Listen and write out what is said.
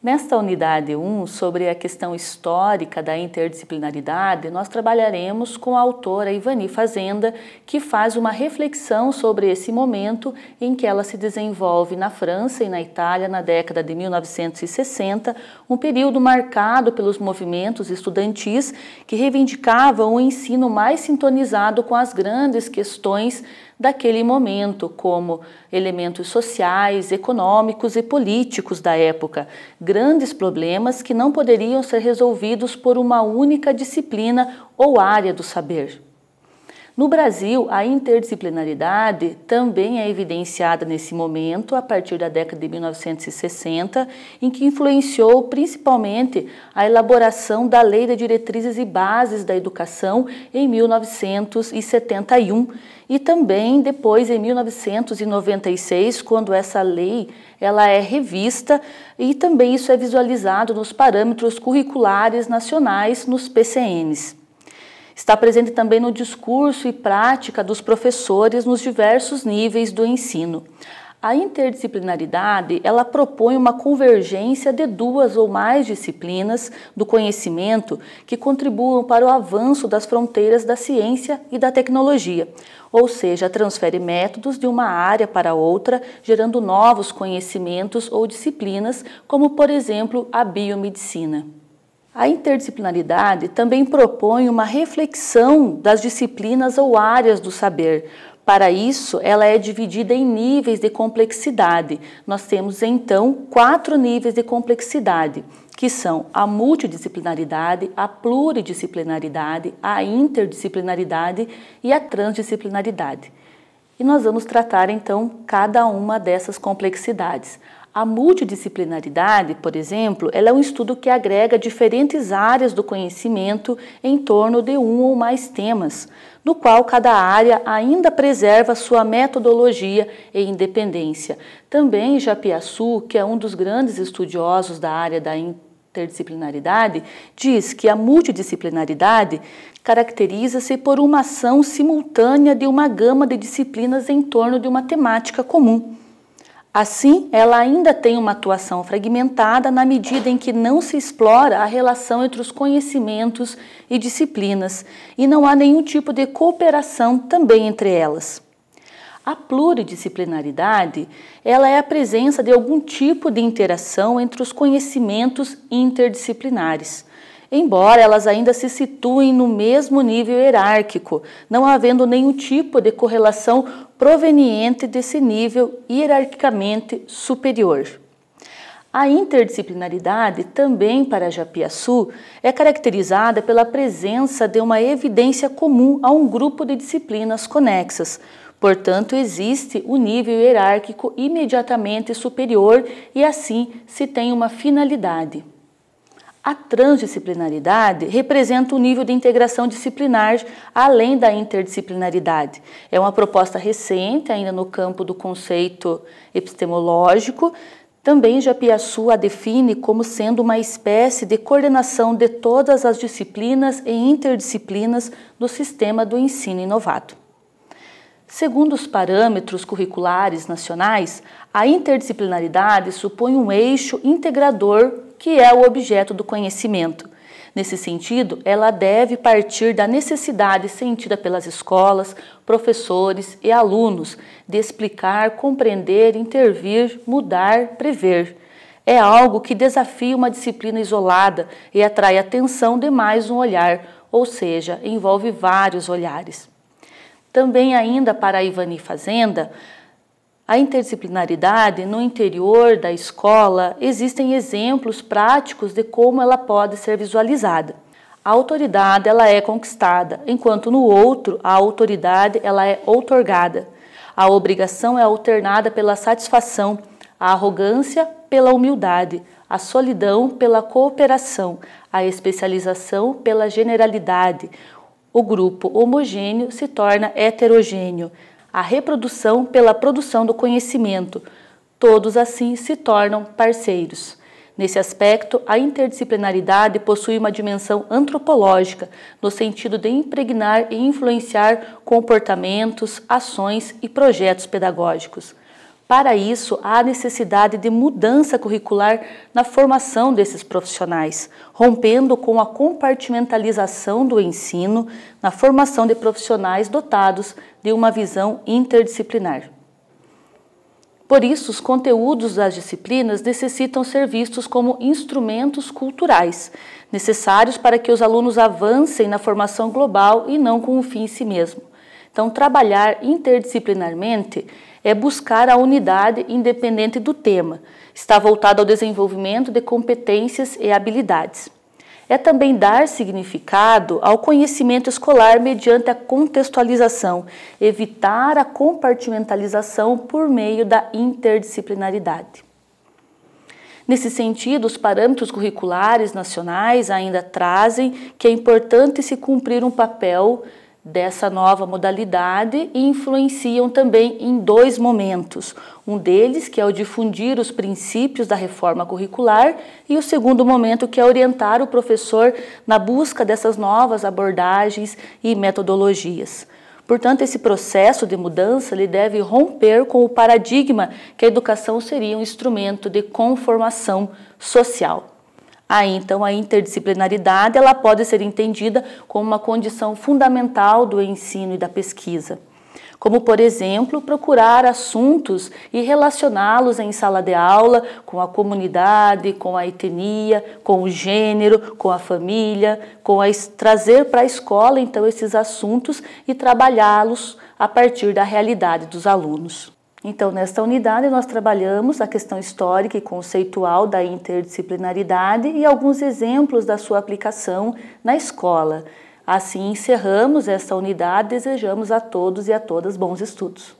Nesta unidade 1, sobre a questão histórica da interdisciplinaridade, nós trabalharemos com a autora Ivani Fazenda, que faz uma reflexão sobre esse momento em que ela se desenvolve na França e na Itália na década de 1960, um período marcado pelos movimentos estudantis que reivindicavam o ensino mais sintonizado com as grandes questões daquele momento, como elementos sociais, econômicos e políticos da época, grandes problemas que não poderiam ser resolvidos por uma única disciplina ou área do saber. No Brasil, a interdisciplinaridade também é evidenciada nesse momento, a partir da década de 1960, em que influenciou principalmente a elaboração da Lei de Diretrizes e Bases da Educação em 1971 e também depois em 1996, quando essa lei ela é revista e também isso é visualizado nos parâmetros curriculares nacionais, nos PCNs. Está presente também no discurso e prática dos professores nos diversos níveis do ensino. A interdisciplinaridade, ela propõe uma convergência de duas ou mais disciplinas do conhecimento que contribuam para o avanço das fronteiras da ciência e da tecnologia, ou seja, transfere métodos de uma área para outra, gerando novos conhecimentos ou disciplinas, como, por exemplo, a biomedicina. A interdisciplinaridade também propõe uma reflexão das disciplinas ou áreas do saber. Para isso, ela é dividida em níveis de complexidade. Nós temos, então, 4 níveis de complexidade, que são a multidisciplinaridade, a pluridisciplinaridade, a interdisciplinaridade e a transdisciplinaridade. E nós vamos tratar, então, cada uma dessas complexidades. A multidisciplinaridade, por exemplo, ela é um estudo que agrega diferentes áreas do conhecimento em torno de um ou mais temas, no qual cada área ainda preserva sua metodologia e independência. Também Japiaçu, que é um dos grandes estudiosos da área da interdisciplinaridade, diz que a multidisciplinaridade caracteriza-se por uma ação simultânea de uma gama de disciplinas em torno de uma temática comum. Assim, ela ainda tem uma atuação fragmentada na medida em que não se explora a relação entre os conhecimentos e disciplinas e não há nenhum tipo de cooperação também entre elas. A pluridisciplinaridade, ela é a presença de algum tipo de interação entre os conhecimentos interdisciplinares, embora elas ainda se situem no mesmo nível hierárquico, não havendo nenhum tipo de correlação proveniente desse nível hierarquicamente superior. A interdisciplinaridade, também para Japiaçu, é caracterizada pela presença de uma evidência comum a um grupo de disciplinas conexas. Portanto, existe o nível hierárquico imediatamente superior e assim se tem uma finalidade. A transdisciplinaridade representa um nível de integração disciplinar além da interdisciplinaridade. É uma proposta recente, ainda no campo do conceito epistemológico. Também Japiaçu a define como sendo uma espécie de coordenação de todas as disciplinas e interdisciplinas do sistema do ensino inovado. Segundo os parâmetros curriculares nacionais, a interdisciplinaridade supõe um eixo integrador que é o objeto do conhecimento. Nesse sentido, ela deve partir da necessidade sentida pelas escolas, professores e alunos de explicar, compreender, intervir, mudar, prever. É algo que desafia uma disciplina isolada e atrai a atenção de mais um olhar, ou seja, envolve vários olhares. Também ainda para a Ivani Fazenda, a interdisciplinaridade no interior da escola existem exemplos práticos de como ela pode ser visualizada. A autoridade ela é conquistada, enquanto no outro a autoridade ela é outorgada. A obrigação é alternada pela satisfação, a arrogância pela humildade, a solidão pela cooperação, a especialização pela generalidade. O grupo homogêneo se torna heterogêneo. A reprodução pela produção do conhecimento. Todos assim se tornam parceiros. Nesse aspecto, a interdisciplinaridade possui uma dimensão antropológica, no sentido de impregnar e influenciar comportamentos, ações e projetos pedagógicos. Para isso, há necessidade de mudança curricular na formação desses profissionais, rompendo com a compartimentalização do ensino na formação de profissionais dotados de uma visão interdisciplinar. Por isso, os conteúdos das disciplinas necessitam ser vistos como instrumentos culturais, necessários para que os alunos avancem na formação global e não com um fim em si mesmo. Então, trabalhar interdisciplinarmente é buscar a unidade independente do tema, está voltado ao desenvolvimento de competências e habilidades. É também dar significado ao conhecimento escolar mediante a contextualização, evitar a compartimentalização por meio da interdisciplinaridade. Nesse sentido, os parâmetros curriculares nacionais ainda trazem que é importante se cumprir um papel dessa nova modalidade e influenciam também em dois momentos. Um deles, que é o difundir os princípios da reforma curricular, e o segundo momento, que é orientar o professor na busca dessas novas abordagens e metodologias. Portanto, esse processo de mudança ele deve romper com o paradigma que a educação seria um instrumento de conformação social. Aí, então, a interdisciplinaridade ela pode ser entendida como uma condição fundamental do ensino e da pesquisa, como, por exemplo, procurar assuntos e relacioná-los em sala de aula com a comunidade, com a etnia, com o gênero, com a família, trazer para a escola, então, esses assuntos e trabalhá-los a partir da realidade dos alunos. Então, nesta unidade, nós trabalhamos a questão histórica e conceitual da interdisciplinaridade e alguns exemplos da sua aplicação na escola. Assim, encerramos esta unidade, desejamos a todos e a todas bons estudos.